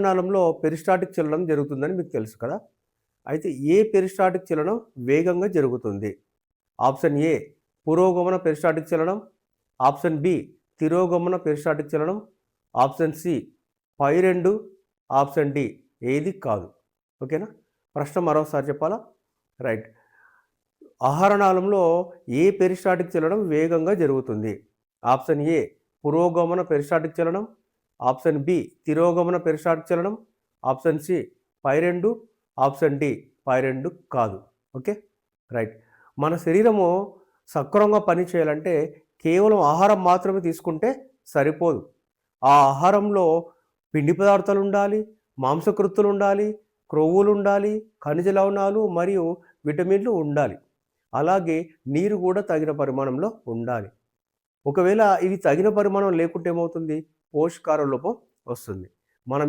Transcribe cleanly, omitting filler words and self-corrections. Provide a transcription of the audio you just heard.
నాళంలో peristaltic చలనం జరుగుతుందని మీకు తెలుసు కదా. అయితే ఏ పెరిస్టాల్టిక్ చలనం వేగంగా జరుగుతుంది? ఆప్షన్ ఏ పురోగమన పెరిస్టాల్టిక్ చలనం, ఆప్షన్ బి తిరోగమన పెరిస్టాల్టిక్ చలనం, ఆప్షన్ సి పై రెండు, ఆప్షన్ డి ఏది కాదు. ఓకేనా? ప్రశ్న మరోసారి చెప్పాలా? రైట్. ఆహారనాళంలో ఏ పెరిస్టాల్టిక్ చలనం వేగంగా జరుగుతుంది? ఆప్షన్ ఏ పురోగమన పెరిస్టాల్టిక్ చలనం, ఆప్షన్ బి తిరోగమన పెరిస్టాల్టిక్ చలనం, ఆప్షన్ సి పై రెండు, ఆప్షన్ డి పై రెండు కాదు. Okay, right. మన శరీరము సక్రమంగా పనిచేయాలంటే కేవలం ఆహారం మాత్రమే తీసుకుంటే సరిపోదు. ఆ ఆహారంలో పిండి పదార్థాలు ఉండాలి, మాంసకృత్తులు ఉండాలి, క్రొవ్వులు ఉండాలి, ఖనిజ లవణాలు మరియు విటమిన్లు ఉండాలి. అలాగే నీరు కూడా తగిన పరిమాణంలో ఉండాలి. ఒకవేళ ఇవి తగిన పరిమాణం లేకుంటే ఏమవుతుంది? పోషకాహార లోపం వస్తుంది. మనం